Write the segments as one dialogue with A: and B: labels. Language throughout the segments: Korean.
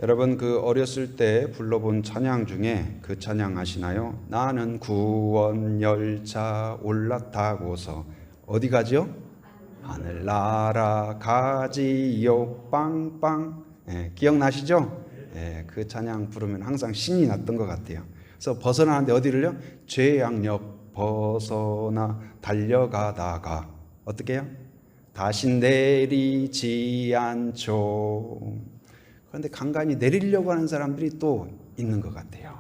A: 여러분 어렸을 때 불러본 찬양 중에 그 찬양 아시나요? 나는 구원 열차 올라타고서 어디 가지요? 하늘 날아가지요 빵빵. 기억나시죠? 그 찬양 부르면 항상 신이 났던 것 같아요. 그래서 벗어나는데 어디를요? 죄악역 벗어나 달려가다가 어떻게 해요? 다시 내리지 않죠. 그런데 간간히 내리려고 하는 사람들이 또 있는 것 같아요.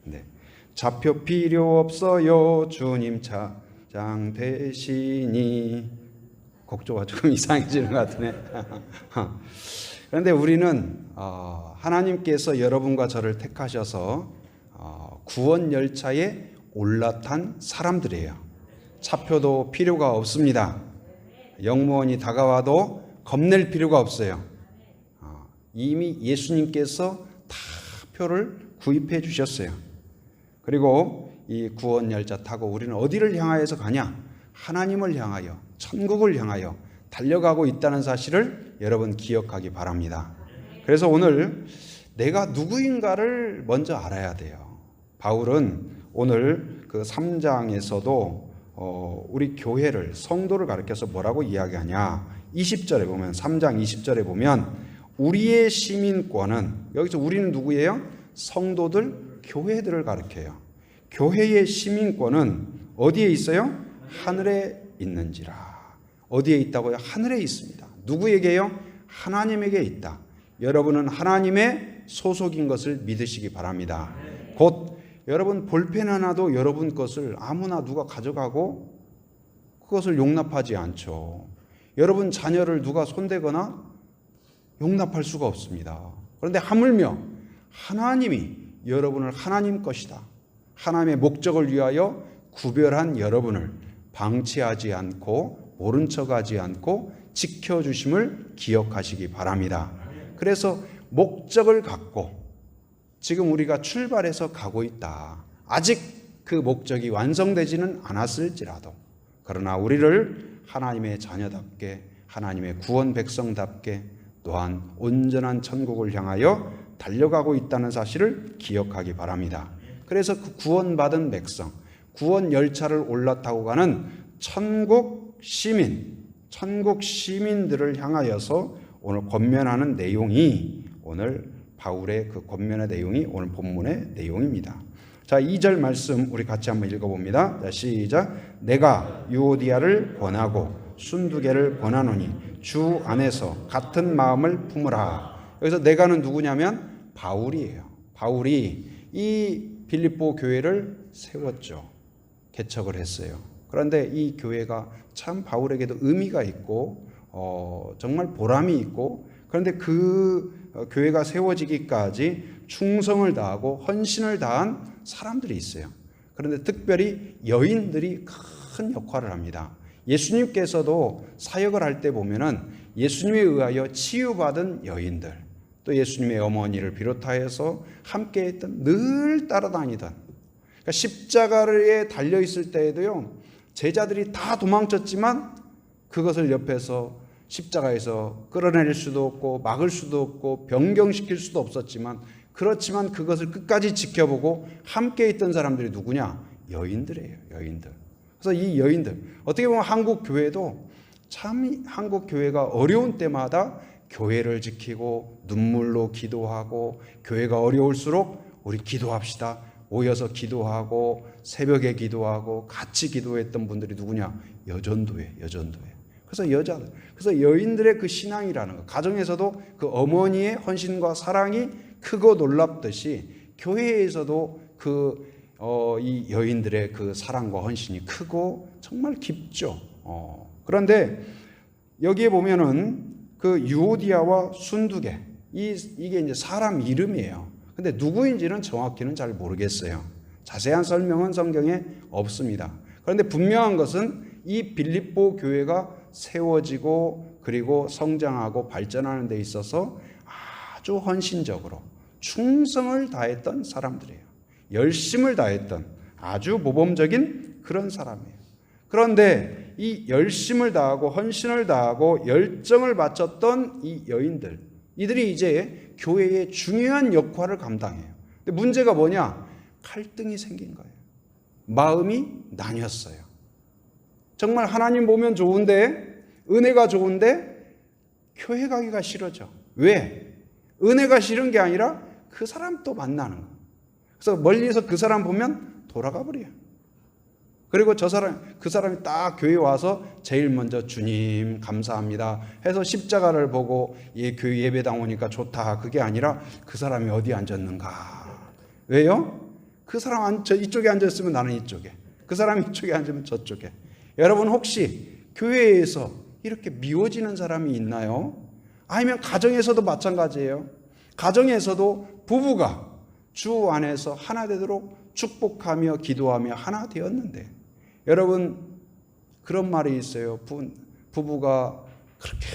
A: 네. 좌표 필요 없어요. 주님 차장 되시니. 곡조가 조금 이상해지는 것 같으네. 그런데 우리는 하나님께서 여러분과 저를 택하셔서 구원 열차에 올라탄 사람들이에요. 차표도 필요가 없습니다. 영무원이 다가와도 겁낼 필요가 없어요. 이미 예수님께서 다 표를 구입해 주셨어요. 그리고 이 구원 열차 타고 우리는 어디를 향하여서 가냐? 하나님을 향하여, 천국을 향하여 달려가고 있다는 사실을 여러분 기억하기 바랍니다. 그래서 오늘 내가 누구인가를 먼저 알아야 돼요. 바울은 오늘 그 3장에서도 우리 교회를, 성도를 가리켜서 뭐라고 이야기하냐? 20절에 보면, 3장 20절에 보면 우리의 시민권은, 여기서 우리는 누구예요? 성도들, 교회들을 가리켜요. 교회의 시민권은 어디에 있어요? 하늘에 있는지라. 어디에 있다고요? 하늘에 있습니다. 누구에게요? 하나님에게 있다. 여러분은 하나님의 소속인 것을 믿으시기 바랍니다. 곧 여러분 볼펜 하나도 여러분 것을 아무나 누가 가져가고 그것을 용납하지 않죠. 여러분 자녀를 누가 손대거나 용납할 수가 없습니다. 그런데 하물며 하나님이 여러분을 하나님 것이다, 하나님의 목적을 위하여 구별한 여러분을 방치하지 않고 모른 척하지 않고 지켜주심을 기억하시기 바랍니다. 그래서 목적을 갖고 지금 우리가 출발해서 가고 있다. 아직 그 목적이 완성되지는 않았을지라도, 그러나 우리를 하나님의 자녀답게, 하나님의 구원 백성답게, 또한 온전한 천국을 향하여 달려가고 있다는 사실을 기억하기 바랍니다. 그래서 그 구원받은 백성, 구원 열차를 올라타고 가는 천국 시민들을 향하여서 오늘 권면하는 내용이, 오늘 바울의 그 권면의 내용이 오늘 본문의 내용입니다. 자, 2절 말씀 우리 같이 한번 읽어봅니다. 자, 시작. 내가 유오디아를 권하고 순두개를 권하노니 주 안에서 같은 마음을 품으라. 여기서 내가는 누구냐면 바울이에요. 바울이 이 빌립보 교회를 세웠죠. 개척을 했어요. 그런데 이 교회가 참 바울에게도 의미가 있고 정말 보람이 있고, 그런데 그 교회가 세워지기까지 충성을 다하고 헌신을 다한 사람들이 있어요. 그런데 특별히 여인들이 큰 역할을 합니다. 예수님께서도 사역을 할 때 보면은 예수님에 의하여 치유받은 여인들, 또 예수님의 어머니를 비롯하여서 함께했던, 늘 따라다니던, 그러니까 십자가에 달려 있을 때에도요, 제자들이 다 도망쳤지만 그것을 옆에서 십자가에서 끌어내릴 수도 없고 막을 수도 없고 변경시킬 수도 없었지만, 그렇지만 그것을 끝까지 지켜보고 함께 있던 사람들이 누구냐? 여인들이에요. 여인들. 그래서 이 여인들, 어떻게 보면 한국 교회도 참, 한국 교회가 어려운 때마다 교회를 지키고 눈물로 기도하고, 교회가 어려울수록 우리 기도합시다, 모여서 기도하고 새벽에 기도하고 같이 기도했던 분들이 누구냐? 여전도회. 그래서 여자들, 그래서 여인들의 그 신앙이라는 것, 가정에서도 그 어머니의 헌신과 사랑이 크고 놀랍듯이 교회에서도 이 여인들의 그 사랑과 헌신이 크고 정말 깊죠. 그런데 여기에 보면은 그 유오디아와 순두개, 이게 이제 사람 이름이에요. 근데 누구인지는 정확히는 잘 모르겠어요. 자세한 설명은 성경에 없습니다. 그런데 분명한 것은 이 빌립보 교회가 세워지고 그리고 성장하고 발전하는 데 있어서 아주 헌신적으로 충성을 다했던 사람들이에요. 열심을 다했던 아주 모범적인 그런 사람이에요. 그런데 이 열심을 다하고 헌신을 다하고 열정을 바쳤던 이 여인들, 이들이 이제 교회의 중요한 역할을 감당해요. 근데 문제가 뭐냐? 갈등이 생긴 거예요. 마음이 나뉘었어요. 정말 하나님 보면 좋은데, 은혜가 좋은데 교회 가기가 싫어져. 왜? 은혜가 싫은 게 아니라 그 사람 또 만나는 거예요. 그래서 멀리서 그 사람 보면 돌아가 버려요. 그리고 그 사람이 딱 교회 와서 제일 먼저 주님 감사합니다 해서 십자가를 보고 교회 예배당 오니까 좋다. 그게 아니라 그 사람이 어디 앉았는가. 왜요? 그 사람 이쪽에 앉았으면 나는 이쪽에, 그 사람이 이쪽에 앉으면 저쪽에. 여러분 혹시 교회에서 이렇게 미워지는 사람이 있나요? 아니면 가정에서도 마찬가지예요. 가정에서도 부부가 주 안에서 하나 되도록 축복하며 기도하며 하나 되었는데, 여러분 그런 말이 있어요. 부부가 그렇게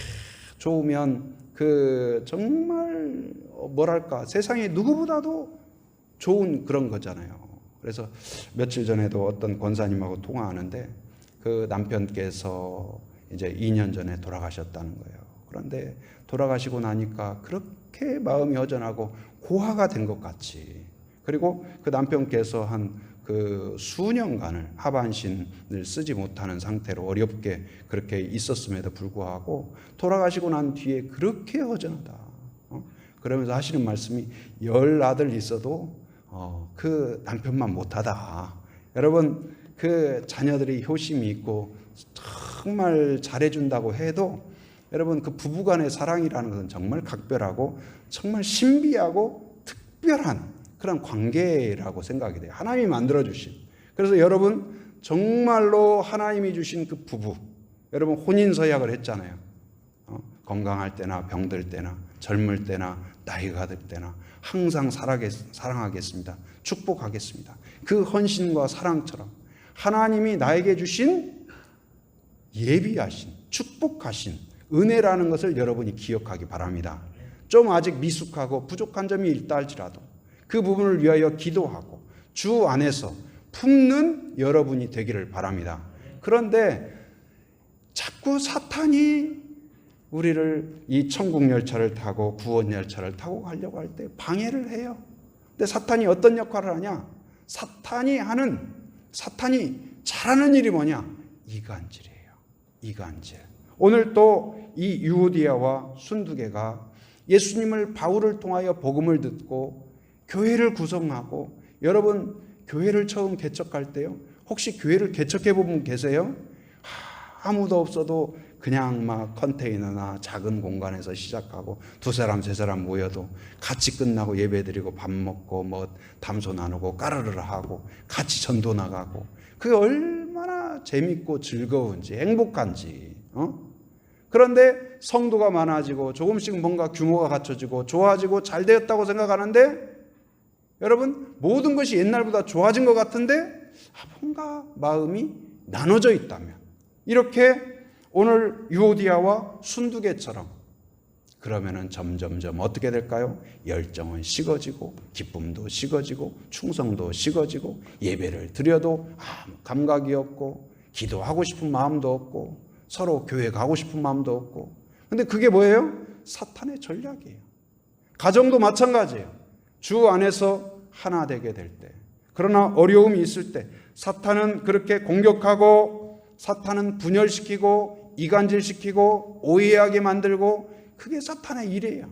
A: 좋으면 정말 뭐랄까 세상에 누구보다도 좋은 그런 거잖아요. 그래서 며칠 전에도 어떤 권사님하고 통화하는데 그 남편께서 이제 2년 전에 돌아가셨다는 거예요. 그런데 돌아가시고 나니까 그렇게 마음이 허전하고 고아가 된 것 같이, 그리고 그 남편께서 한 수년간을 하반신을 쓰지 못하는 상태로 어렵게 그렇게 있었음에도 불구하고 돌아가시고 난 뒤에 그렇게 허전하다. 그러면서 하시는 말씀이 10아들 있어도 그 남편만 못하다. 여러분 그 자녀들이 효심이 있고 정말 잘해준다고 해도 여러분 그 부부간의 사랑이라는 것은 정말 각별하고 정말 신비하고 특별한 그런 관계라고 생각이 돼요. 하나님이 만들어주신. 그래서 여러분 정말로 하나님이 주신 그 부부, 여러분 혼인서약을 했잖아요. 건강할 때나 병들 때나 젊을 때나 나이가 들 때나 항상 사랑하겠습니다. 축복하겠습니다. 그 헌신과 사랑처럼 하나님이 나에게 주신 예비하신 축복하신 은혜라는 것을 여러분이 기억하기 바랍니다. 좀 아직 미숙하고 부족한 점이 있다 할지라도 그 부분을 위하여 기도하고 주 안에서 품는 여러분이 되기를 바랍니다. 그런데 자꾸 사탄이 우리를 이 천국 열차를 타고 구원 열차를 타고 가려고 할 때 방해를 해요. 근데 사탄이 어떤 역할을 하냐? 사탄이 잘하는 일이 뭐냐? 이간질이에요. 이간질. 오늘 또 이 유오디아와 순두개가 예수님을 바울을 통하여 복음을 듣고 교회를 구성하고, 여러분 교회를 처음 개척할 때요, 혹시 교회를 개척해 본 분 계세요? 아무도 없어도 그냥 막 컨테이너나 작은 공간에서 시작하고 두세 사람 세 사람 모여도 같이 끝나고 예배드리고 밥 먹고 뭐 담소 나누고 까르르 하고 같이 전도 나가고, 그게 얼마나 재밌고 즐거운지 행복한지. 그런데 성도가 많아지고 조금씩 뭔가 규모가 갖춰지고 좋아지고 잘 되었다고 생각하는데, 여러분 모든 것이 옛날보다 좋아진 것 같은데 뭔가 마음이 나눠져 있다면, 이렇게 오늘 유오디아와 순두개처럼 그러면은 점점점 어떻게 될까요? 열정은 식어지고 기쁨도 식어지고 충성도 식어지고 예배를 드려도 아무 감각이 없고 기도하고 싶은 마음도 없고 서로 교회 가고 싶은 마음도 없고. 근데 그게 뭐예요? 사탄의 전략이에요. 가정도 마찬가지예요. 주 안에서 하나 되게 될 때, 그러나 어려움이 있을 때 사탄은 그렇게 공격하고, 사탄은 분열시키고 이간질시키고 오해하게 만들고, 그게 사탄의 일이에요.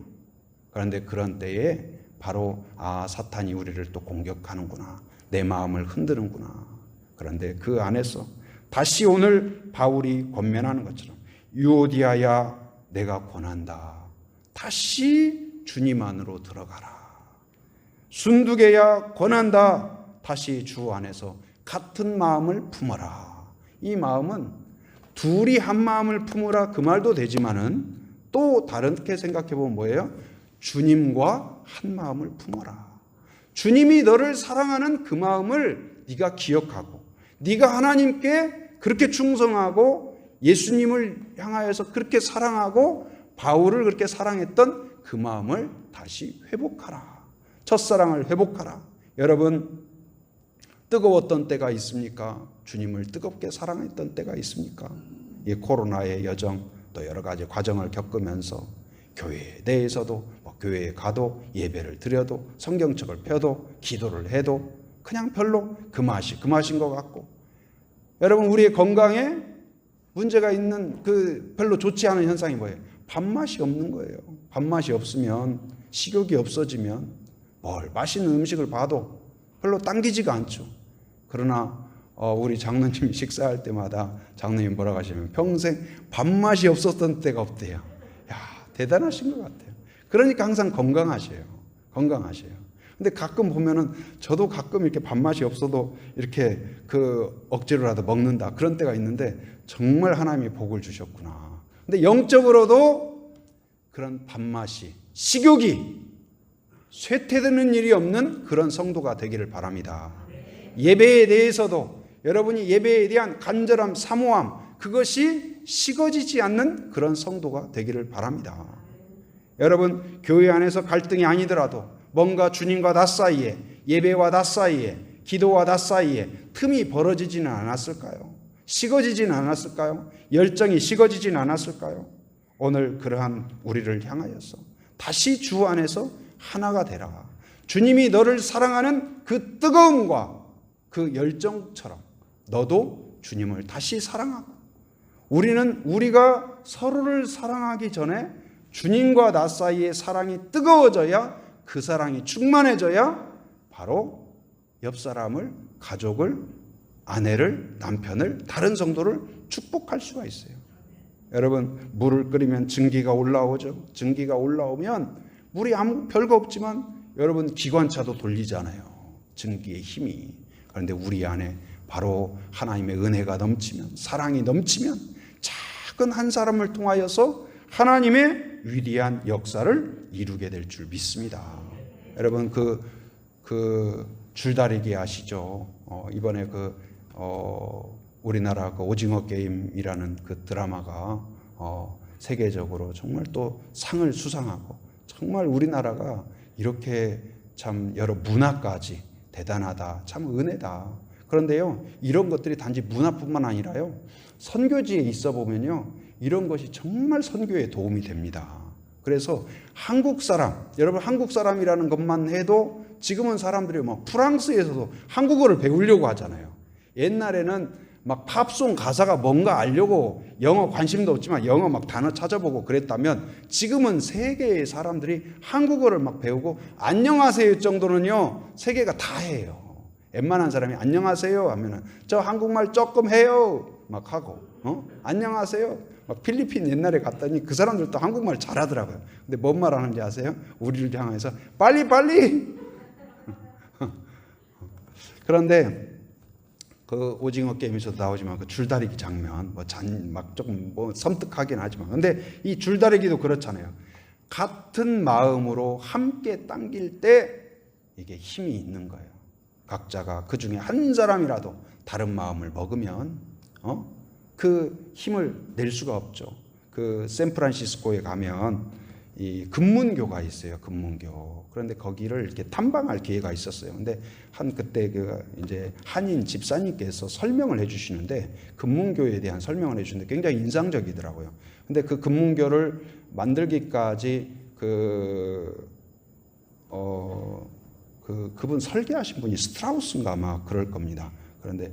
A: 그런데 그런 때에 바로 사탄이 우리를 또 공격하는구나, 내 마음을 흔드는구나. 그런데 그 안에서 다시 오늘 바울이 권면하는 것처럼 유오디아야 내가 권한다. 다시 주님 안으로 들어가라. 순두개야 권한다. 다시 주 안에서 같은 마음을 품어라. 이 마음은 둘이 한 마음을 품으라 그 말도 되지만은 또 다르게 생각해 보면 뭐예요? 주님과 한 마음을 품어라. 주님이 너를 사랑하는 그 마음을 네가 기억하고, 네가 하나님께 그렇게 충성하고 예수님을 향하여서 그렇게 사랑하고 바울을 그렇게 사랑했던 그 마음을 다시 회복하라. 첫사랑을 회복하라. 여러분 뜨거웠던 때가 있습니까? 주님을 뜨겁게 사랑했던 때가 있습니까? 이 코로나의 여정, 또 여러 가지 과정을 겪으면서 교회에 대해서도 교회에 가도 예배를 드려도 성경책을 펴도 기도를 해도 그냥 별로 그 맛인 것 같고, 여러분 우리의 건강에 문제가 있는 그 별로 좋지 않은 현상이 뭐예요? 밥맛이 없는 거예요. 밥맛이 없으면, 식욕이 없어지면 뭘 맛있는 음식을 봐도 별로 당기지가 않죠. 그러나 우리 장로님이 식사할 때마다 장로님 뭐라고 하시면 평생 밥맛이 없었던 때가 없대요. 야, 대단하신 것 같아요. 그러니까 항상 건강하셔요. 근데 가끔 보면은 저도 가끔 이렇게 밥맛이 없어도 이렇게 그 억지로라도 먹는다 그런 때가 있는데 정말 하나님이 복을 주셨구나. 근데 영적으로도 그런 밥맛이, 식욕이 쇠퇴되는 일이 없는 그런 성도가 되기를 바랍니다. 예배에 대해서도 여러분이 예배에 대한 간절함, 사모함, 그것이 식어지지 않는 그런 성도가 되기를 바랍니다. 여러분 교회 안에서 갈등이 아니더라도 뭔가 주님과 나 사이에, 예배와 나 사이에, 기도와 나 사이에 틈이 벌어지지는 않았을까요? 식어지지는 않았을까요? 열정이 식어지지는 않았을까요? 오늘 그러한 우리를 향하여서 다시 주 안에서 하나가 되라. 주님이 너를 사랑하는 그 뜨거움과 그 열정처럼 너도 주님을 다시 사랑하고, 우리가 서로를 사랑하기 전에 주님과 나 사이의 사랑이 뜨거워져야, 그 사랑이 충만해져야 바로 옆 사람을, 가족을, 아내를, 남편을, 다른 성도를 축복할 수가 있어요. 여러분 물을 끓이면 증기가 올라오죠. 증기가 올라오면 물이 아무 별거 없지만 여러분 기관차도 돌리잖아요. 증기의 힘이. 그런데 우리 안에 바로 하나님의 은혜가 넘치면, 사랑이 넘치면 작은 한 사람을 통하여서 하나님의 위대한 역사를 이루게 될 줄 믿습니다. 여러분 그 줄다리기 아시죠? 이번에 우리나라 그 오징어 게임이라는 그 드라마가 세계적으로 정말 또 상을 수상하고, 정말 우리나라가 이렇게 참 여러 문화까지 대단하다, 참 은혜다. 그런데요, 이런 것들이 단지 문화뿐만 아니라요, 선교지에 있어 보면요, 이런 것이 정말 선교에 도움이 됩니다. 그래서 한국 사람, 여러분 한국 사람이라는 것만 해도 지금은 사람들이 프랑스에서도 한국어를 배우려고 하잖아요. 옛날에는 막 팝송 가사가 뭔가 알려고 영어 관심도 없지만 영어 막 단어 찾아보고 그랬다면, 지금은 세계의 사람들이 한국어를 막 배우고 안녕하세요 정도는요 세계가 다 해요. 웬만한 사람이 안녕하세요 하면은 저 한국말 조금 해요 막 하고, 안녕하세요. 막 필리핀 옛날에 갔더니 그 사람들도 한국말 잘하더라고요. 근데 뭔 말 하는지 아세요? 우리를 향해서 빨리 그런데 그 오징어 게임에서도 나오지만 그 줄다리기 장면 막 조금 섬뜩하긴 하지만, 근데 이 줄다리기도 그렇잖아요. 같은 마음으로 함께 당길 때 이게 힘이 있는 거예요. 각자가 그 중에 한 사람이라도 다른 마음을 먹으면 그 힘을 낼 수가 없죠. 그 샌프란시스코에 가면 이 금문교가 있어요. 금문교. 그런데 거기를 이렇게 탐방할 기회가 있었어요. 근데 그때 이제 한인 집사님께서 설명을 해주시는데, 금문교에 대한 설명을 해주시는데 굉장히 인상적이더라고요. 근데 그 금문교를 만들기까지 그분 설계하신 분이 스트라우스인가 아마 그럴 겁니다. 그런데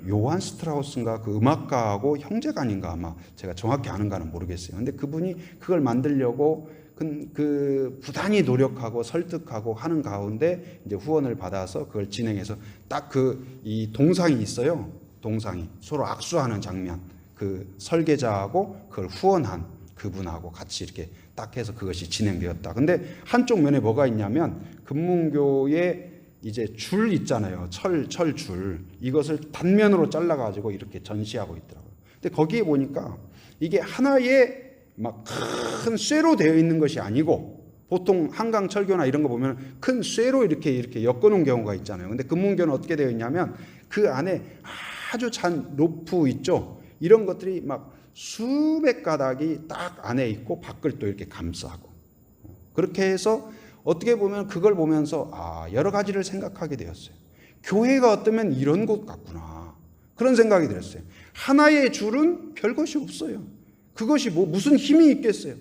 A: 요한 스트라우스인가 그 음악가하고 형제간인가 아마, 제가 정확히 아는가는 모르겠어요. 근데 그분이 그걸 만들려고 부단히 노력하고 설득하고 하는 가운데 이제 후원을 받아서 그걸 진행해서 딱 이 동상이 있어요. 동상이 서로 악수하는 장면, 그 설계자하고 그걸 후원한 그분하고 같이 이렇게 딱 해서 그것이 진행되었다. 근데 한쪽 면에 뭐가 있냐면 금문교의 이제 줄 있잖아요. 철줄. 이것을 단면으로 잘라가지고 이렇게 전시하고 있더라고요. 근데 거기에 보니까 이게 하나의 막 큰 쇠로 되어 있는 것이 아니고, 보통 한강 철교나 이런 거 보면 큰 쇠로 이렇게 엮어놓은 경우가 있잖아요. 근데 금문교는 어떻게 되어 있냐면 그 안에 아주 잔 로프 있죠. 이런 것들이 막 수백 가닥이 딱 안에 있고 밖을 또 이렇게 감싸고, 그렇게 해서 어떻게 보면 그걸 보면서 여러 가지를 생각하게 되었어요. 교회가 어쩌면 이런 곳 같구나, 그런 생각이 들었어요. 하나의 줄은 별것이 없어요. 그것이 무슨 힘이 있겠어요.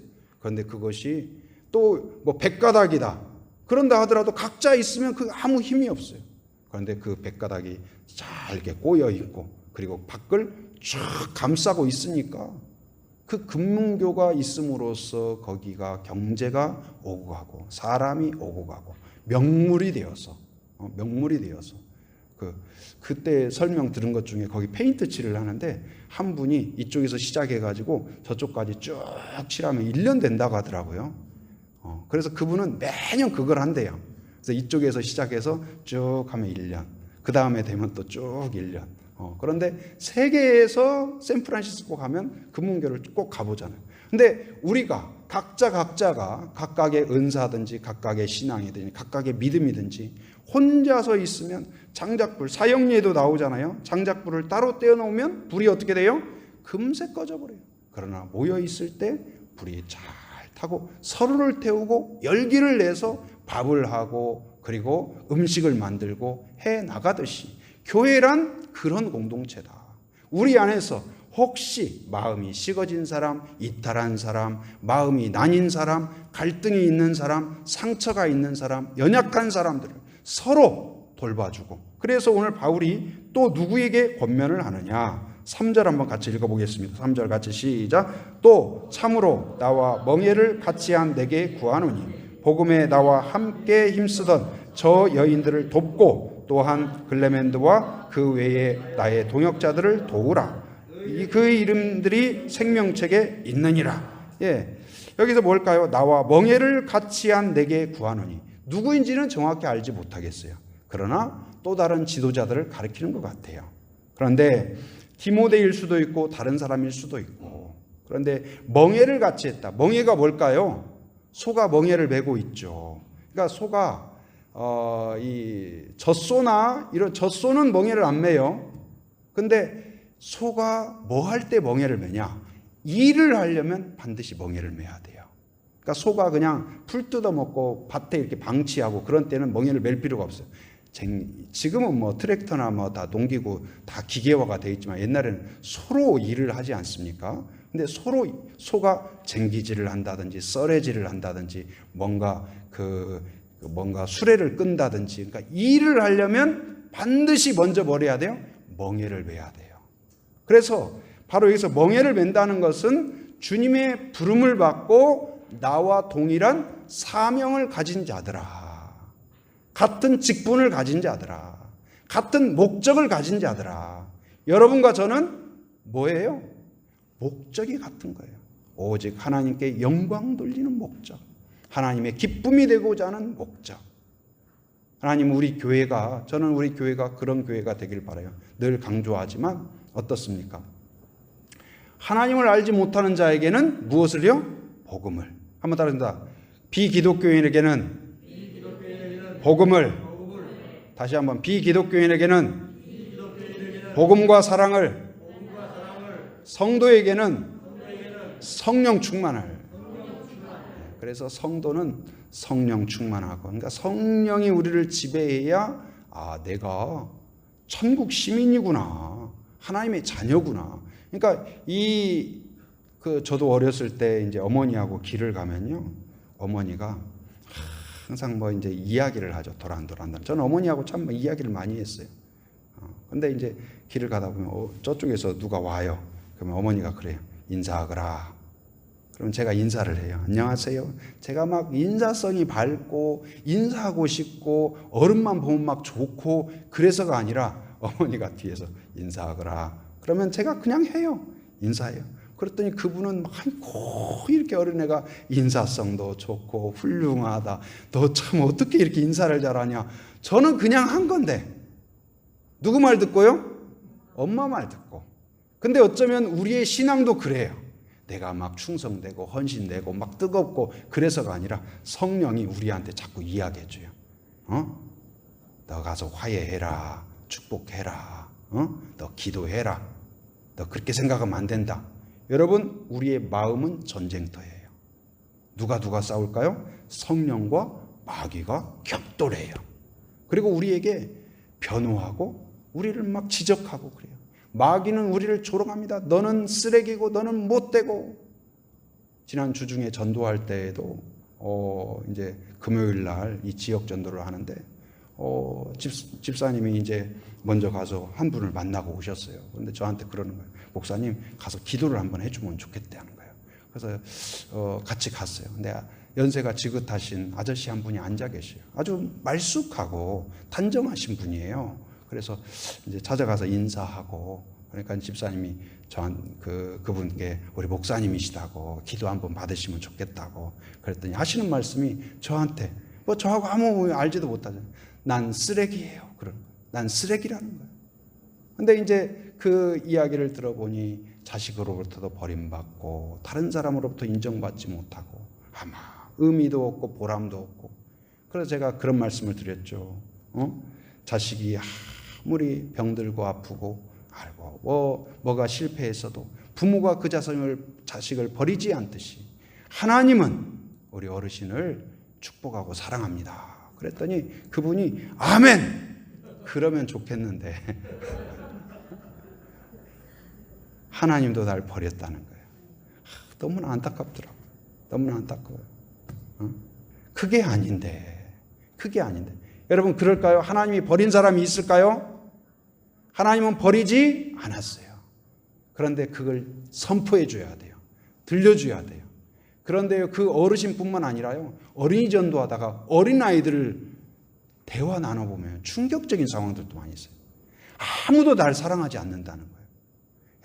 A: 그런데 그것이 또 뭐 백가닥이다 그런다 하더라도 각자 있으면 그 아무 힘이 없어요. 그런데 그 백가닥이 잘 이렇게 꼬여 있고 그리고 밖을 쭉 감싸고 있으니까 그 금문교가 있음으로써 거기가 경제가 오고 가고 사람이 오고 가고 명물이 되어서 그때 설명 들은 것 중에 거기 페인트 칠을 하는데 한 분이 이쪽에서 시작해가지고 저쪽까지 쭉 칠하면 1년 된다고 하더라고요. 그래서 그분은 매년 그걸 한대요. 그래서 이쪽에서 시작해서 쭉 하면 1년, 그 다음에 되면 또 쭉 1년. 그런데 세계에서 샌프란시스코 가면 금문교를 꼭 가보잖아요. 근데 우리가 각자가 각각의 은사든지 각각의 신앙이든지 각각의 믿음이든지 혼자서 있으면 장작불, 사형리에도 나오잖아요. 장작불을 따로 떼어놓으면 불이 어떻게 돼요? 금세 꺼져버려요. 그러나 모여있을 때 불이 잘 타고 서로를 태우고 열기를 내서 밥을 하고 그리고 음식을 만들고 해 나가듯이 교회란 그런 공동체다. 우리 안에서 혹시 마음이 식어진 사람, 이탈한 사람, 마음이 나뉜 사람, 갈등이 있는 사람, 상처가 있는 사람, 연약한 사람들을 서로 돌봐주고, 그래서 오늘 바울이 또 누구에게 권면을 하느냐? 3절 한번 같이 읽어보겠습니다. 3절 같이 시작. 또 참으로 나와 멍에를 같이 한 내게 구하노니 복음에 나와 함께 힘쓰던 저 여인들을 돕고 또한 글레멘드와 그 외에 나의 동역자들을 도우라. 그 이름들이 생명책에 있느니라. 여기서 뭘까요? 나와 멍에를 같이 한 내게 구하노니, 누구인지는 정확히 알지 못하겠어요. 그러나 또 다른 지도자들을 가리키는 것 같아요. 그런데 디모데일 수도 있고 다른 사람일 수도 있고, 그런데 멍에를 같이 했다. 멍에가 뭘까요? 소가 멍에를 메고 있죠. 그러니까 소가 이 젖소나 이런 젖소는 멍에를 안 메요. 근데 소가 뭐 할 때 멍에를 메냐? 일을 하려면 반드시 멍에를 메야 돼요. 그러니까 소가 그냥 풀 뜯어먹고 밭에 이렇게 방치하고 그런 때는 멍에를 멜 필요가 없어요. 지금은 뭐 트랙터나 뭐 다 농기구 다 기계화가 되어 있지만 옛날에는 소로 일을 하지 않습니까? 근데 소가 쟁기질을 한다든지 썰애질을 한다든지 뭔가 뭔가 수레를 끈다든지, 그러니까 일을 하려면 반드시 먼저 뭘 해야 돼요? 멍에를 메야 돼요. 그래서 바로 여기서 멍에를 맨다는 것은 주님의 부름을 받고 나와 동일한 사명을 가진 자들아, 같은 직분을 가진 자들아, 같은 목적을 가진 자들아. 여러분과 저는 뭐예요? 목적이 같은 거예요. 오직 하나님께 영광 돌리는 목적, 하나님의 기쁨이 되고자 하는 목적. 하나님, 저는 우리 교회가 그런 교회가 되길 바라요. 늘 강조하지만 어떻습니까? 하나님을 알지 못하는 자에게는 무엇을요? 복음을. 한번 따라합니다. 비기독교인에게는 복음을. 다시 한번. 비기독교인에게는 복음과 사랑을, 성도에게는 성령 충만을. 그래서 성도는 성령 충만하고, 그러니까 성령이 우리를 지배해야 내가 천국 시민이구나, 하나님의 자녀구나. 그러니까 저도 어렸을 때 이제 어머니하고 길을 가면요, 어머니가 항상 뭐 이제 이야기를 하죠. 도란도란. 저는 어머니하고 참 이야기를 많이 했어요. 근데 이제 길을 가다 보면 저쪽에서 누가 와요. 그러면 어머니가 그래요. 인사하거라. 그럼 제가 인사를 해요. 안녕하세요. 제가 막 인사성이 밝고 인사하고 싶고 어른만 보면 막 좋고 그래서가 아니라 어머니가 뒤에서 인사하거라. 그러면 제가 그냥 해요. 인사해요. 그랬더니 그분은 많고 이렇게 어린애가 인사성도 좋고 훌륭하다. 너 참 어떻게 이렇게 인사를 잘하냐. 저는 그냥 한 건데. 누구 말 듣고요? 엄마 말 듣고. 근데 어쩌면 우리의 신앙도 그래요. 내가 막 충성되고 헌신되고 막 뜨겁고 그래서가 아니라 성령이 우리한테 자꾸 이야기해줘요. 너 가서 화해해라. 축복해라. 너 기도해라. 너 그렇게 생각하면 안 된다. 여러분, 우리의 마음은 전쟁터예요. 누가 싸울까요? 성령과 마귀가 격돌해요. 그리고 우리에게 변호하고 우리를 막 지적하고 그래요. 마귀는 우리를 조롱합니다. 너는 쓰레기고 너는 못되고 지난 주중에 전도할 때에도 이제 금요일 날 이 지역 전도를 하는데 집사님이 이제 먼저 가서 한 분을 만나고 오셨어요. 그런데 저한테 그러는 거예요. 목사님 가서 기도를 한번 해주면 좋겠대 하는 거예요. 그래서 같이 갔어요. 근데 연세가 지긋하신 아저씨 한 분이 앉아 계셔요. 아주 말쑥하고 단정하신 분이에요. 그래서 이제 찾아가서 인사하고, 그러니까 집사님이 그분께 우리 목사님이시다고 기도 한번 받으시면 좋겠다고 그랬더니 하시는 말씀이 저한테 저하고 아무 알지도 못하잖아요. 난 쓰레기예요. 난 쓰레기라는 거예요. 근데 이제 그 이야기를 들어보니 자식으로부터도 버림받고 다른 사람으로부터 인정받지 못하고 아마 의미도 없고 보람도 없고, 그래서 제가 그런 말씀을 드렸죠. 자식이 아무리 병들고 아프고 알고 뭐가 실패했어도 부모가 그 자식을 버리지 않듯이 하나님은 우리 어르신을 축복하고 사랑합니다. 그랬더니 그분이 아멘! 그러면 좋겠는데 하나님도 날 버렸다는 거예요. 너무나 안타깝더라고요. 너무나 안타까워요. 그게 아닌데. 여러분 그럴까요? 하나님이 버린 사람이 있을까요? 하나님은 버리지 않았어요. 그런데 그걸 선포해 줘야 돼요. 들려줘야 돼요. 그런데 그 어르신뿐만 아니라요, 어린이 전도하다가 어린아이들을 대화 나눠보면 충격적인 상황들도 많이 있어요. 아무도 날 사랑하지 않는다는 거예요.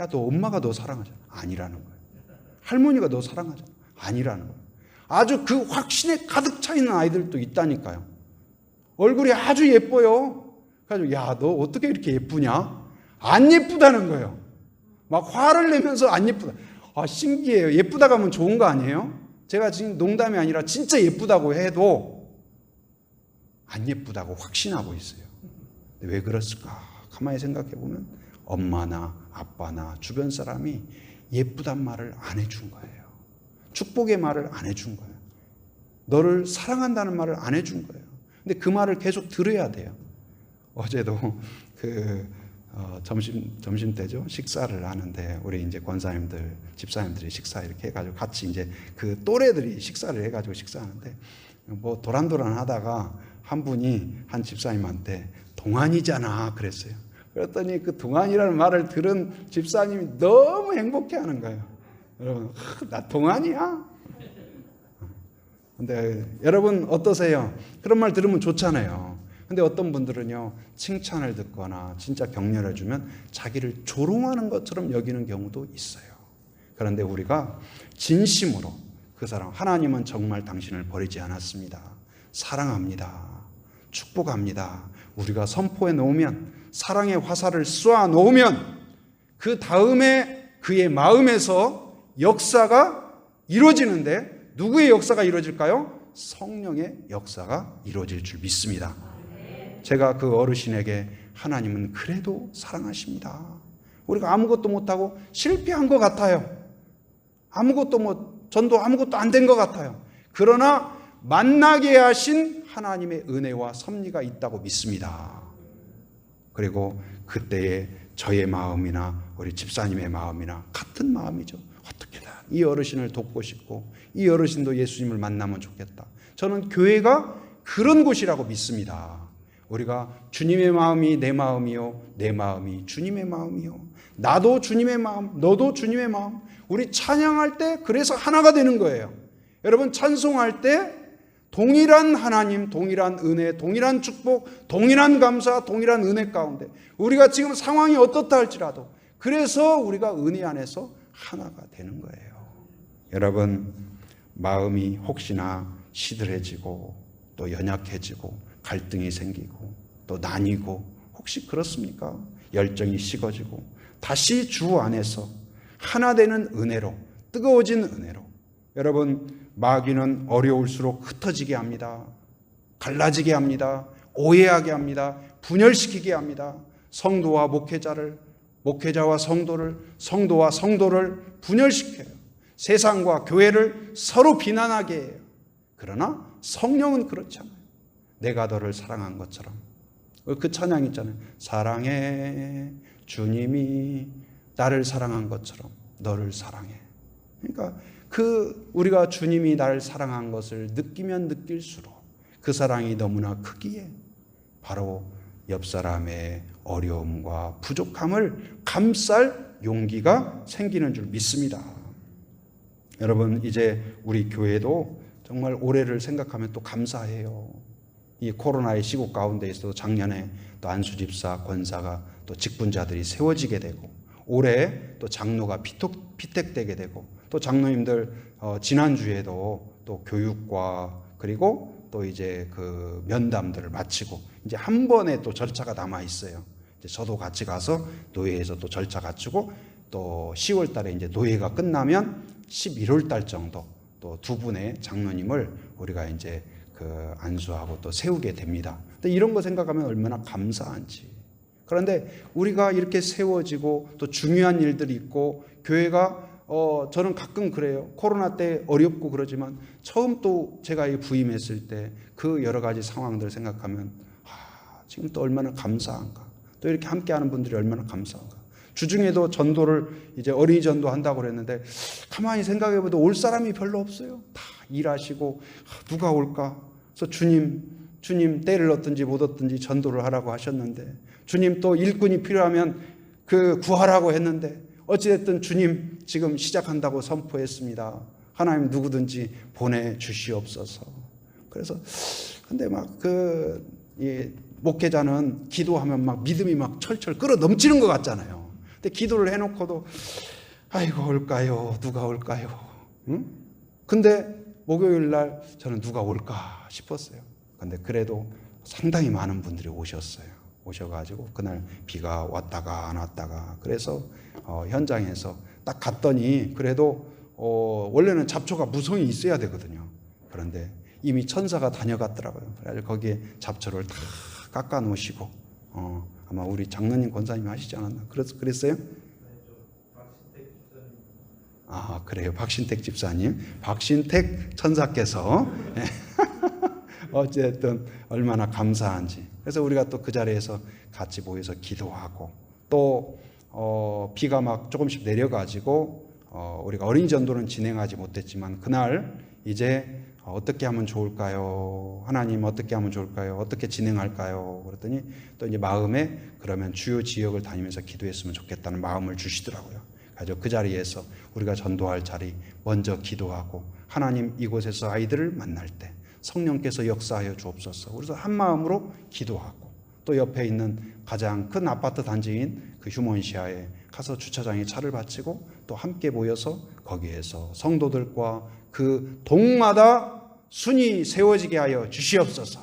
A: 야, 너 엄마가 너 사랑하잖아. 아니라는 거예요. 할머니가 너 사랑하잖아. 아니라는 거예요. 아주 그 확신에 가득 차 있는 아이들도 있다니까요. 얼굴이 아주 예뻐요. 그래가지고 야, 너 어떻게 이렇게 예쁘냐? 안 예쁘다는 거예요. 막 화를 내면서 안 예쁘다. 신기해요. 예쁘다고 하면 좋은 거 아니에요? 제가 지금 농담이 아니라 진짜 예쁘다고 해도 안 예쁘다고 확신하고 있어요. 근데 왜 그랬을까? 가만히 생각해 보면 엄마나 아빠나 주변 사람이 예쁘단 말을 안 해준 거예요. 축복의 말을 안 해준 거예요. 너를 사랑한다는 말을 안 해준 거예요. 근데 그 말을 계속 들어야 돼요. 어제도 점심 때죠. 식사를 하는데 우리 이제 권사님들, 집사님들이 식사 이렇게 해가지고 같이 이제 그 또래들이 식사를 해가지고 식사하는데 도란도란 하다가 한 분이 한 집사님한테 동안이잖아 그랬어요. 그랬더니 그 동안이라는 말을 들은 집사님이 너무 행복해하는 거예요. 여러분, 나 동안이야? 근데 여러분 어떠세요? 그런 말 들으면 좋잖아요. 근데 어떤 분들은요, 칭찬을 듣거나 진짜 격려를 해주면 자기를 조롱하는 것처럼 여기는 경우도 있어요. 그런데 우리가 진심으로 그 사람, 하나님은 정말 당신을 버리지 않았습니다. 사랑합니다. 축복합니다. 우리가 선포해 놓으면, 사랑의 화살을 쏘아 놓으면 그 다음에 그의 마음에서 역사가 이루어지는데, 누구의 역사가 이루어질까요? 성령의 역사가 이루어질 줄 믿습니다. 제가 그 어르신에게 하나님은 그래도 사랑하십니다. 우리가 아무것도 못하고 실패한 것 같아요. 전도 아무것도 안 된 것 같아요. 그러나 만나게 하신 하나님의 은혜와 섭리가 있다고 믿습니다. 그리고 그때의 저의 마음이나 우리 집사님의 마음이나 같은 마음이죠. 어떻게든 이 어르신을 돕고 싶고 이 어르신도 예수님을 만나면 좋겠다. 저는 교회가 그런 곳이라고 믿습니다. 우리가 주님의 마음이 내 마음이요, 내 마음이 주님의 마음이요, 나도 주님의 마음, 너도 주님의 마음. 우리 찬양할 때 그래서 하나가 되는 거예요. 여러분 찬송할 때 동일한 하나님, 동일한 은혜, 동일한 축복, 동일한 감사, 동일한 은혜 가운데 우리가 지금 상황이 어떻다 할지라도 그래서 우리가 은혜 안에서 하나가 되는 거예요. 여러분 마음이 혹시나 시들해지고 또 연약해지고 갈등이 생기고 또 나뉘고 혹시 그렇습니까? 열정이 식어지고 다시 주 안에서 하나 되는 은혜로, 뜨거워진 은혜로. 여러분 마귀는 어려울수록 흩어지게 합니다. 갈라지게 합니다. 오해하게 합니다. 분열시키게 합니다. 성도와 목회자를, 목회자와 성도를, 성도와 성도를 분열시켜요. 세상과 교회를 서로 비난하게 해요. 그러나 성령은 그렇지 않아요. 내가 너를 사랑한 것처럼. 그 찬양 있잖아요. 사랑해 주님이 나를 사랑한 것처럼 너를 사랑해. 그러니까 우리가 주님이 나를 사랑한 것을 느끼면 느낄수록 그 사랑이 너무나 크기에 바로 옆 사람의 어려움과 부족함을 감쌀 용기가 생기는 줄 믿습니다. 여러분, 이제 우리 교회도 정말 올해를 생각하면 또 감사해요. 이 코로나의 시국 가운데 있어도 작년에 또 안수 집사, 권사가 또 직분자들이 세워지게 되고, 올해 또 장로가 피택되게 되고, 또 장로님들 지난주에도 또 교육과 그리고 또 이제 그 면담들을 마치고 이제 한 번에 또 절차가 남아 있어요. 이제 저도 같이 가서 노예에서 또 절차 갖추고, 또 10월 달에 이제 노예가 끝나면 11월 달 정도 또 두 분의 장로님을 우리가 이제 그 안수하고 또 세우게 됩니다. 근데 이런 거 생각하면 얼마나 감사한지. 그런데 우리가 이렇게 세워지고 또 중요한 일들이 있고, 교회가 저는 가끔 그래요. 코로나 때 어렵고 그러지만 처음 또 제가 부임했을 때 그 여러 가지 상황들을 생각하면 지금 또 얼마나 감사한가. 또 이렇게 함께하는 분들이 얼마나 감사한가. 주중에도 전도를 이제 어린이 전도 한다고 그랬는데 가만히 생각해봐도 올 사람이 별로 없어요. 다 일하시고 누가 올까. 그래서 주님 때를 얻든지 못 얻든지 전도를 하라고 하셨는데, 주님 또 일꾼이 필요하면 그 구하라고 했는데, 어찌됐든 주님 지금 시작한다고 선포했습니다. 하나님 누구든지 보내주시옵소서. 그래서 근데 막 목회자는 기도하면 막 믿음이 막 철철 끓어 넘치는 것 같잖아요. 근데 기도를 해놓고도 아이고 올까요? 누가 올까요? 응? 근데 목요일 날 저는 누가 올까 싶었어요. 근데 그래도 상당히 많은 분들이 오셔가지고 그날 비가 왔다가 안 왔다가, 그래서 현장에서 딱 갔더니 그래도 원래는 잡초가 무성이 있어야 되거든요. 그런데 이미 천사가 다녀갔더라고요. 그래서 거기에 잡초를 다 깎아 놓으시고, 아마 우리 장로님 권사님 하시지 않았나? 그랬어요? 아, 그래요. 박신택 집사님, 박신택 천사께서 어쨌든 얼마나 감사한지. 그래서 우리가 또 그 자리에서 같이 모여서 기도하고, 또 비가 막 조금씩 내려가지고 우리가 어린이 전도는 진행하지 못했지만 그날 이제 어떻게 하면 좋을까요? 하나님 어떻게 하면 좋을까요? 어떻게 진행할까요? 그랬더니 또 이제 마음에 그러면 주요 지역을 다니면서 기도했으면 좋겠다는 마음을 주시더라고요. 그래서 그 자리에서 우리가 전도할 자리 먼저 기도하고, 하나님 이곳에서 아이들을 만날 때 성령께서 역사하여 주옵소서. 그래서 한 마음으로 기도하고, 또 옆에 있는 가장 큰 아파트 단지인 그 휴먼시아에 가서 주차장에 차를 바치고 또 함께 모여서 거기에서 성도들과 그 동마다 순이 세워지게 하여 주시옵소서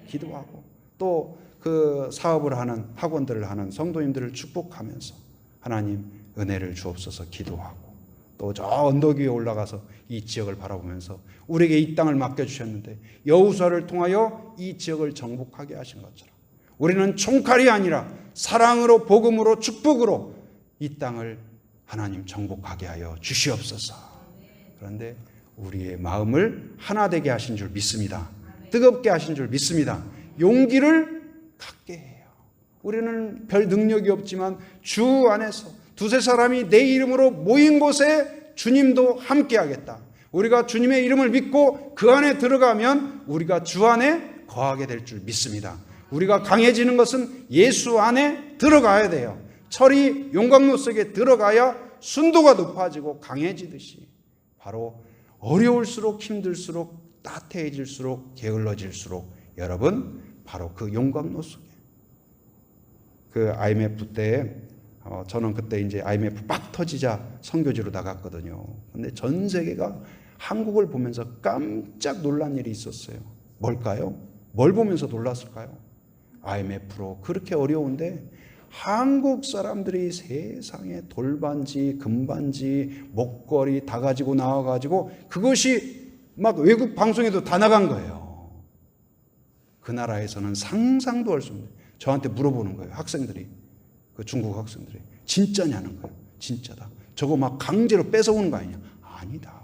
A: 기도하고, 또 그 사업을 하는 학원들을 하는 성도님들을 축복하면서 하나님 은혜를 주옵소서 기도하고, 또 저 언덕 위에 올라가서 이 지역을 바라보면서 우리에게 이 땅을 맡겨주셨는데 여호수아를 통하여 이 지역을 정복하게 하신 것처럼 우리는 총칼이 아니라 사랑으로, 복음으로, 축복으로 이 땅을 하나님 정복하게 하여 주시옵소서. 그런데 우리의 마음을 하나 되게 하신 줄 믿습니다. 뜨겁게 하신 줄 믿습니다. 용기를 갖게 해요. 우리는 별 능력이 없지만 주 안에서 두세 사람이 내 이름으로 모인 곳에 주님도 함께 하겠다. 우리가 주님의 이름을 믿고 그 안에 들어가면 우리가 주 안에 거하게 될 줄 믿습니다. 우리가 강해지는 것은 예수 안에 들어가야 돼요. 철이 용광로 속에 들어가야 순도가 높아지고 강해지듯이, 바로 어려울수록 힘들수록 따뜻해질수록 게을러질수록 여러분 바로 그 용광로 속에, 그 IMF 때 저는 그때 이제 IMF 빡 터지자 선교지로 나갔거든요. 근데 전 세계가 한국을 보면서 깜짝 놀란 일이 있었어요. 뭘까요? 뭘 보면서 놀랐을까요? IMF로 그렇게 어려운데 한국 사람들이 세상에 돌반지, 금반지, 목걸이 다 가지고 나와가지고 그것이 막 외국 방송에도 다 나간 거예요. 그 나라에서는 상상도 할 수 없는, 저한테 물어보는 거예요. 학생들이, 그 중국 학생들이 진짜냐는 거예요. 진짜다. 저거 막 강제로 뺏어오는 거 아니냐? 아니다.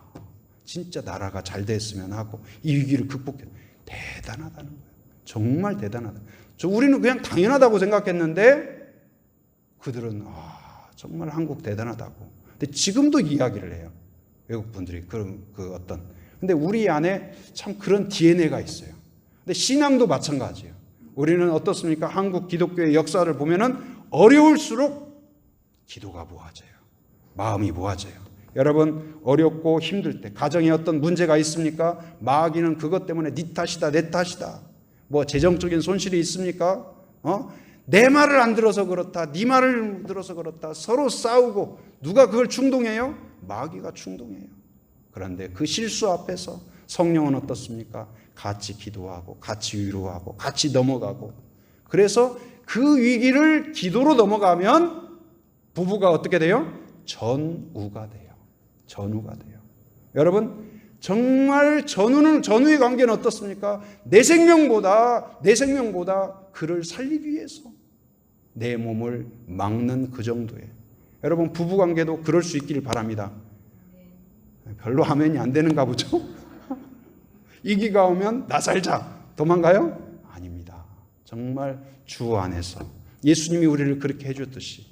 A: 진짜 나라가 잘 됐으면 하고 이 위기를 극복해. 대단하다는 거예요. 정말 대단하다. 우리는 그냥 당연하다고 생각했는데 그들은 정말 한국 대단하다고. 근데 지금도 이야기를 해요. 외국 분들이 그 어떤. 근데 우리 안에 참 그런 DNA가 있어요. 근데 신앙도 마찬가지예요. 우리는 어떻습니까? 한국 기독교의 역사를 보면은 어려울수록 기도가 모아져요. 마음이 모아져요. 여러분, 어렵고 힘들 때 가정에 어떤 문제가 있습니까? 마귀는 그것 때문에 네 탓이다, 내 탓이다. 뭐 재정적인 손실이 있습니까? 내 말을 안 들어서 그렇다, 네 말을 들어서 그렇다. 서로 싸우고 누가 그걸 충동해요? 마귀가 충동해요. 그런데 그 실수 앞에서 성령은 어떻습니까? 같이 기도하고 같이 위로하고 같이 넘어가고, 그래서 그 위기를 기도로 넘어가면 부부가 어떻게 돼요? 전우가 돼요. 전우가 돼요. 여러분, 정말 전우의 관계는 어떻습니까? 내 생명보다 그를 살리기 위해서 내 몸을 막는 그 정도에. 여러분, 부부 관계도 그럴 수 있기를 바랍니다. 별로 화면이 안 되는가 보죠? 이기가 오면 나 살자 도망가요? 아닙니다. 정말 주 안에서 예수님이 우리를 그렇게 해줬듯이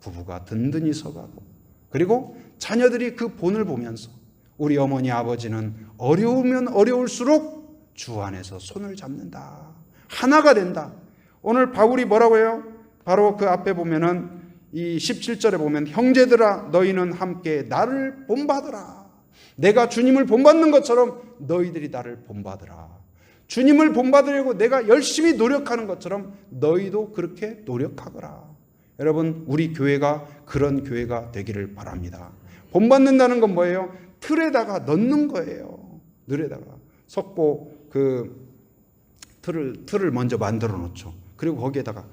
A: 부부가 든든히 서가고, 그리고 자녀들이 그 본을 보면서 우리 어머니 아버지는 어려우면 어려울수록 주 안에서 손을 잡는다, 하나가 된다. 오늘 바울이 뭐라고 해요? 바로 그 앞에 보면은 이 17절에 보면 형제들아 너희는 함께 나를 본받으라. 내가 주님을 본받는 것처럼 너희들이 나를 본받으라. 주님을 본받으려고 내가 열심히 노력하는 것처럼 너희도 그렇게 노력하거라. 여러분, 우리 교회가 그런 교회가 되기를 바랍니다. 본받는다는 건 뭐예요? 틀에다가 넣는 거예요. 늘에다가 석고 그 틀을 먼저 만들어 놓죠. 그리고 거기에다가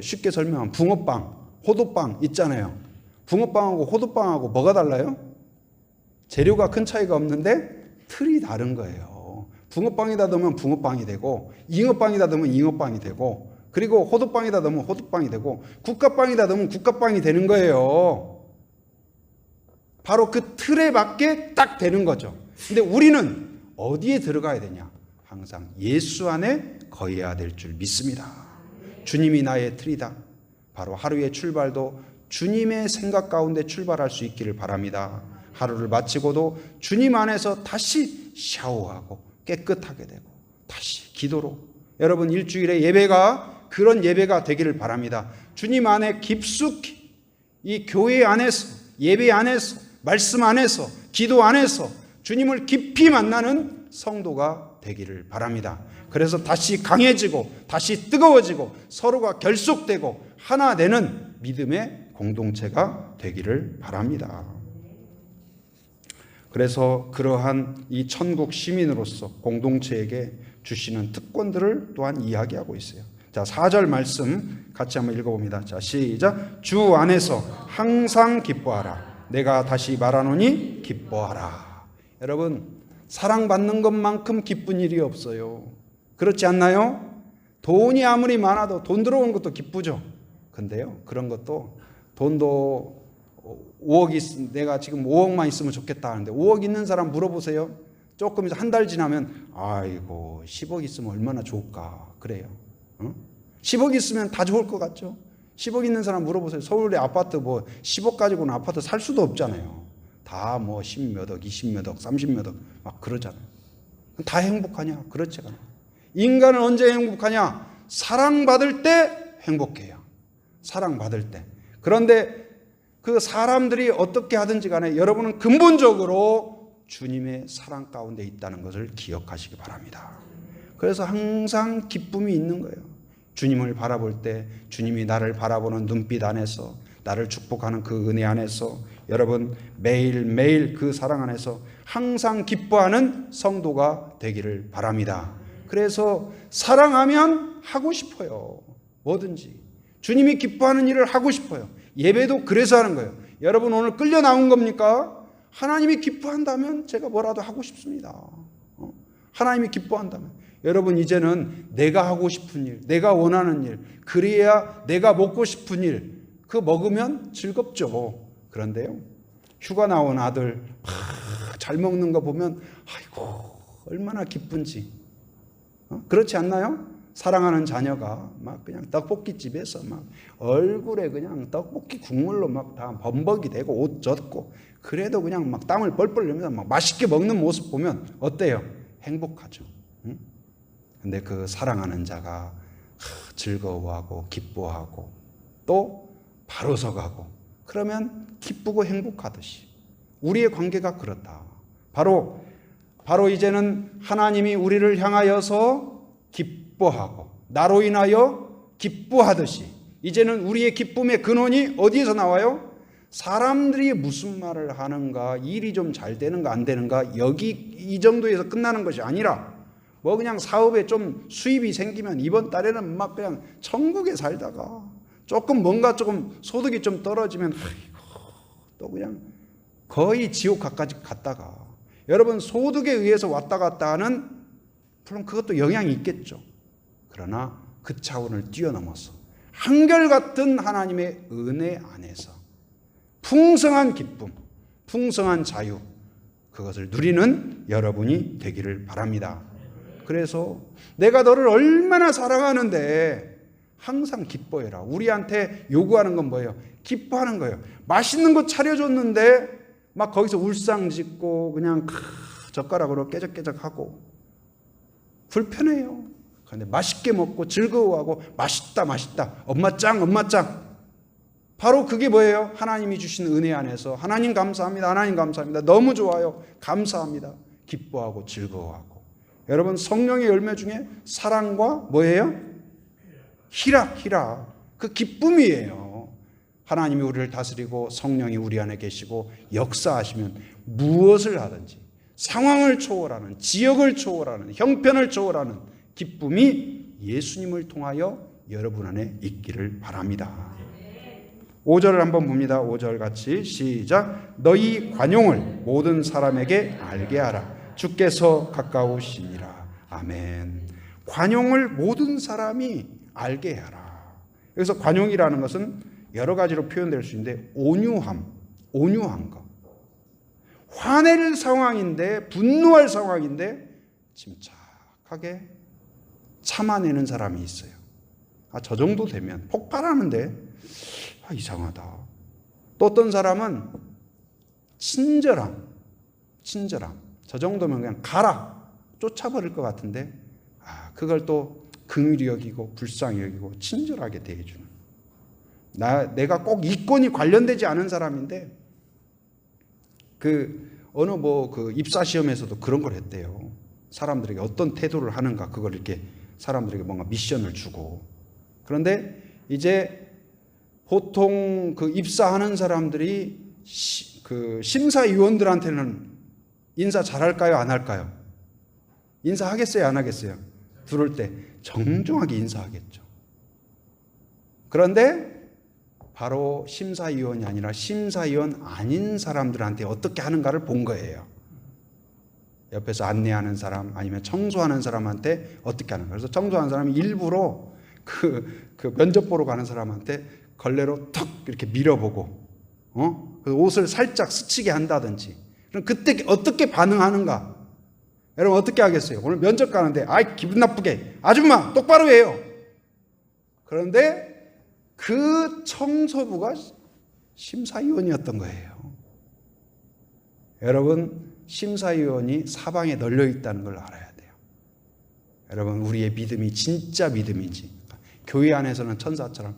A: 쉽게 설명하면 붕어빵, 호두빵 있잖아요. 붕어빵하고 호두빵하고 뭐가 달라요? 재료가 큰 차이가 없는데 틀이 다른 거예요. 붕어빵에다 넣으면 붕어빵이 되고, 잉어빵에다 넣으면 잉어빵이 되고, 그리고 호두빵에다 넣으면 호두빵이 되고, 국화빵에다 넣으면 국화빵이 되는 거예요. 바로 그 틀에 맞게 딱 되는 거죠. 근데 우리는 어디에 들어가야 되냐? 항상 예수 안에 거해야 될 줄 믿습니다. 주님이 나의 틀이다. 바로 하루의 출발도 주님의 생각 가운데 출발할 수 있기를 바랍니다. 하루를 마치고도 주님 안에서 다시 샤워하고 깨끗하게 되고 다시 기도로, 여러분 일주일의 예배가 그런 예배가 되기를 바랍니다. 주님 안에 깊숙이, 이 교회 안에서, 예배 안에서, 말씀 안에서, 기도 안에서 주님을 깊이 만나는 성도가 되기를 바랍니다. 그래서 다시 강해지고 다시 뜨거워지고 서로가 결속되고 하나 되는 믿음의 공동체가 되기를 바랍니다. 그래서 그러한 이 천국 시민으로서 공동체에게 주시는 특권들을 또한 이야기하고 있어요. 자, 4절 말씀 같이 한번 읽어봅니다. 자, 시작. 주 안에서 항상 기뻐하라. 내가 다시 말하노니 기뻐하라. 여러분, 사랑받는 것만큼 기쁜 일이 없어요. 그렇지 않나요? 돈이 아무리 많아도 돈 들어오는 것도 기쁘죠. 근데요, 그런 것도, 돈도 5억 내가 지금 5억만 있으면 좋겠다 하는데 5억 있는 사람 물어보세요. 조금 이제 한 달 지나면 아이고 10억 있으면 얼마나 좋을까 그래요. 10억 있으면 다 좋을 것 같죠. 10억 있는 사람 물어보세요. 서울의 아파트 뭐 10억 가지고는 아파트 살 수도 없잖아요. 다 뭐 10몇 억, 20몇 억, 30몇 억 막 그러잖아요. 다 행복하냐? 그렇지 않아요. 인간은 언제 행복하냐? 사랑받을 때 행복해요. 사랑받을 때. 그런데 그 사람들이 어떻게 하든지 간에 여러분은 근본적으로 주님의 사랑 가운데 있다는 것을 기억하시기 바랍니다. 그래서 항상 기쁨이 있는 거예요. 주님을 바라볼 때 주님이 나를 바라보는 눈빛 안에서, 나를 축복하는 그 은혜 안에서 여러분 매일매일 그 사랑 안에서 항상 기뻐하는 성도가 되기를 바랍니다. 그래서 사랑하면 하고 싶어요. 뭐든지 주님이 기뻐하는 일을 하고 싶어요. 예배도 그래서 하는 거예요. 여러분 오늘 끌려 나온 겁니까? 하나님이 기뻐한다면 제가 뭐라도 하고 싶습니다. 하나님이 기뻐한다면. 여러분 이제는 내가 하고 싶은 일, 내가 원하는 일, 그래야 내가 먹고 싶은 일, 그 먹으면 즐겁죠. 그런데요, 휴가 나온 아들 잘 먹는 거 보면 아이고 얼마나 기쁜지. 그렇지 않나요? 사랑하는 자녀가 막 그냥 떡볶이집에서 막 얼굴에 그냥 떡볶이 국물로 막 다 범벅이 되고 옷 젖고 그래도 그냥 막 땀을 뻘뻘 흘리면서 막 맛있게 먹는 모습 보면 어때요? 행복하죠. 응? 근데 그 사랑하는 자가 즐거워하고 기뻐하고 또 바로 서가고 그러면 기쁘고 행복하듯이 우리의 관계가 그렇다. 바로 이제는 하나님이 우리를 향하여서 기뻐하고 나로 인하여 기뻐하듯이 이제는 우리의 기쁨의 근원이 어디에서 나와요? 사람들이 무슨 말을 하는가, 일이 좀 잘 되는가 안 되는가, 여기 이 정도에서 끝나는 것이 아니라 뭐 그냥 사업에 좀 수입이 생기면 이번 달에는 막 그냥 천국에 살다가 조금 뭔가 조금 소득이 좀 떨어지면 또 그냥 거의 지옥 가까지 갔다가 여러분 소득에 의해서 왔다 갔다 하는 물론 그것도 영향이 있겠죠. 그러나 그 차원을 뛰어넘어서 한결같은 하나님의 은혜 안에서 풍성한 기쁨, 풍성한 자유 그것을 누리는 여러분이 되기를 바랍니다. 그래서 내가 너를 얼마나 사랑하는데 항상 기뻐해라. 우리한테 요구하는 건 뭐예요? 기뻐하는 거예요. 맛있는 거 차려줬는데 막 거기서 울상짓고 그냥 젓가락으로 깨적깨적하고 불편해요. 그런데 맛있게 먹고 즐거워하고 맛있다 엄마 짱 바로 그게 뭐예요? 하나님이 주신 은혜 안에서 하나님 감사합니다 너무 좋아요 감사합니다 기뻐하고 즐거워하고 여러분 성령의 열매 중에 사랑과 뭐예요? 희락 그 기쁨이에요. 하나님이 우리를 다스리고 성령이 우리 안에 계시고 역사하시면 무엇을 하든지 상황을 초월하는 지역을 초월하는 형편을 초월하는 기쁨이 예수님을 통하여 여러분 안에 있기를 바랍니다. 5절을 한번 봅니다. 5절 같이 시작. 너희 관용을 모든 사람에게 알게 하라. 주께서 가까우시니라. 아멘. 관용을 모든 사람이 알게 하라. 여기서 관용이라는 것은 여러 가지로 표현될 수 있는데 온유한 것. 화낼 상황인데 분노할 상황인데 침착하게 참아내는 사람이 있어요. 저 정도 되면 폭발하는데 이상하다. 또 어떤 사람은 친절함. 저 정도면 그냥 가라. 쫓아버릴 것 같은데 그걸 또 긍휼히 여기고 불쌍히 여기고 친절하게 대해주는. 내가 꼭 이권이 관련되지 않은 사람인데 어느 그 입사 시험에서도 그런 걸 했대요. 사람들에게 어떤 태도를 하는가 그걸 이렇게 사람들에게 뭔가 미션을 주고 그런데 이제 보통 그 입사하는 사람들이 그 심사위원들한테는 인사 잘할까요? 안 할까요? 인사하겠어요? 안 하겠어요? 들어올 때 정중하게 인사하겠죠. 그런데 바로 심사위원이 아니라 심사위원 아닌 사람들한테 어떻게 하는가를 본 거예요. 옆에서 안내하는 사람 아니면 청소하는 사람한테 어떻게 하는가. 그래서 청소하는 사람이 일부러 그 면접 보러 가는 사람한테 걸레로 턱 이렇게 밀어보고 그 옷을 살짝 스치게 한다든지 그럼 그때 어떻게 반응하는가. 여러분 어떻게 하겠어요? 오늘 면접 가는데 기분 나쁘게 아줌마 똑바로 해요. 그런데 그 청소부가 심사위원이었던 거예요. 여러분 심사위원이 사방에 널려 있다는 걸 알아야 돼요. 여러분 우리의 믿음이 진짜 믿음인지 교회 안에서는 천사처럼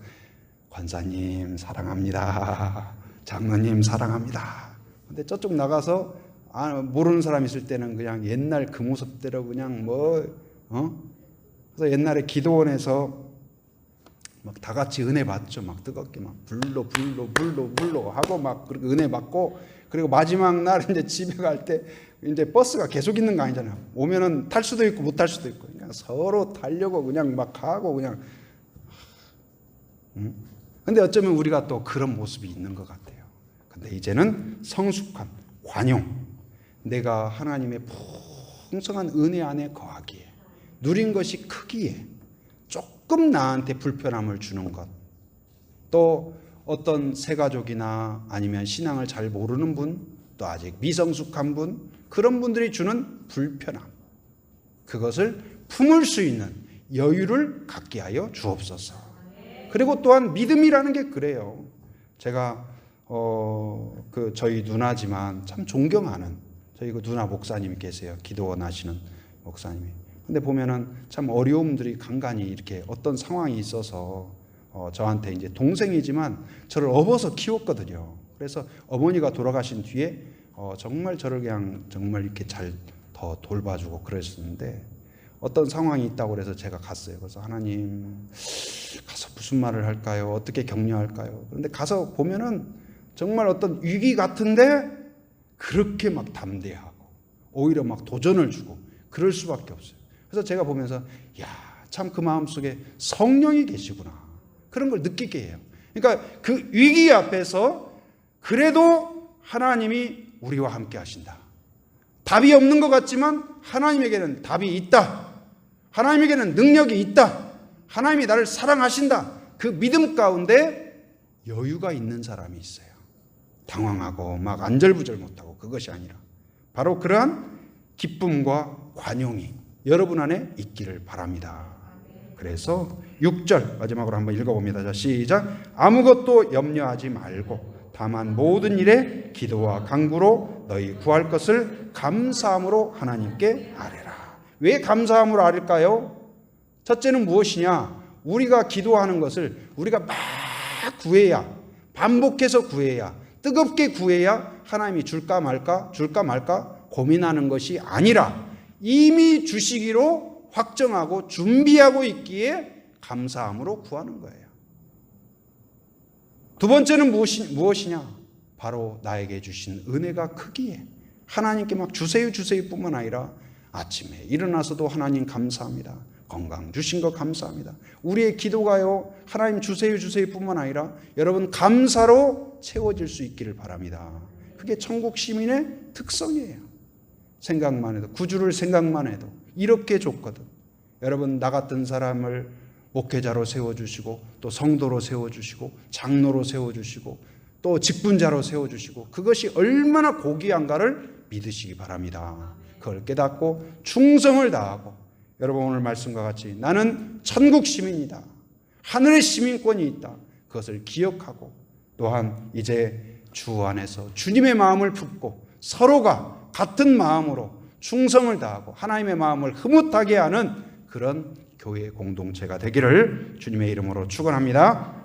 A: 권사님 사랑합니다. 장로님 사랑합니다. 근데 저쪽 나가서 모르는 사람 있을 때는 그냥 옛날 그 모습대로 그냥 그래서 옛날에 기도원에서 막 다 같이 은혜 받죠. 막 뜨겁게 막 불로 하고 막 그렇게 은혜 받고 그리고 마지막 날 이제 집에 갈 때 이제 버스가 계속 있는 거 아니잖아요. 오면은 탈 수도 있고 못 탈 수도 있고 그냥 서로 타려고 그냥 막 가고 그냥. 근데 어쩌면 우리가 또 그런 모습이 있는 것 같아요. 근데 이제는 성숙한 관용. 내가 하나님의 풍성한 은혜 안에 거하기에 누린 것이 크기에 조금 나한테 불편함을 주는 것, 또 어떤 새가족이나 아니면 신앙을 잘 모르는 분, 또 아직 미성숙한 분, 그런 분들이 주는 불편함, 그것을 품을 수 있는 여유를 갖게 하여 주옵소서. 그리고 또한 믿음이라는 게 그래요. 제가 저희 누나지만 참 존경하는 저희 그 누나 목사님이 계세요. 기도원 하시는 목사님이. 근데 보면은 참 어려움들이 간간히 이렇게 어떤 상황이 있어서 저한테 이제 동생이지만 저를 업어서 키웠거든요. 그래서 어머니가 돌아가신 뒤에 정말 저를 그냥 정말 이렇게 잘 더 돌봐주고 그랬었는데 어떤 상황이 있다고 그래서 제가 갔어요. 그래서 하나님 가서 무슨 말을 할까요? 어떻게 격려할까요? 그런데 가서 보면은 정말 어떤 위기 같은데 그렇게 막 담대하고 오히려 막 도전을 주고 그럴 수밖에 없어요. 그래서 제가 보면서 야, 참 그 마음속에 성령이 계시구나. 그런 걸 느끼게 해요. 그러니까 그 위기 앞에서 그래도 하나님이 우리와 함께 하신다. 답이 없는 것 같지만 하나님에게는 답이 있다. 하나님에게는 능력이 있다. 하나님이 나를 사랑하신다. 그 믿음 가운데 여유가 있는 사람이 있어요. 당황하고 막 안절부절 못하고 그것이 아니라 바로 그러한 기쁨과 관용이 여러분 안에 있기를 바랍니다. 그래서 6절 마지막으로 한번 읽어봅니다. 자, 시작. 아무것도 염려하지 말고 다만 모든 일에 기도와 간구로 너희 구할 것을 감사함으로 하나님께 아뢰라. 왜 감사함으로 아뢰일까요? 첫째는 무엇이냐? 우리가 기도하는 것을 우리가 막 구해야, 반복해서 구해야, 뜨겁게 구해야 하나님이 줄까 말까 고민하는 것이 아니라 이미 주시기로 확정하고 준비하고 있기에 감사함으로 구하는 거예요. 두 번째는 무엇이냐? 바로 나에게 주신 은혜가 크기에 하나님께 막 주세요 뿐만 아니라 아침에 일어나서도 하나님 감사합니다. 건강 주신 거 감사합니다. 우리의 기도가요 하나님 주세요 뿐만 아니라 여러분 감사로 채워질 수 있기를 바랍니다. 그게 천국 시민의 특성이에요. 생각만 해도 구주를 생각만 해도 이렇게 줬거든. 여러분 나 같은 사람을 목회자로 세워주시고 또 성도로 세워주시고 장로로 세워주시고 또 직분자로 세워주시고 그것이 얼마나 고귀한가를 믿으시기 바랍니다. 그걸 깨닫고 충성을 다하고 여러분 오늘 말씀과 같이 나는 천국 시민이다. 하늘의 시민권이 있다. 그것을 기억하고 또한 이제 주 안에서 주님의 마음을 품고 서로가 같은 마음으로 충성을 다하고 하나님의 마음을 흐뭇하게 하는 그런 교회 공동체가 되기를 주님의 이름으로 축원합니다.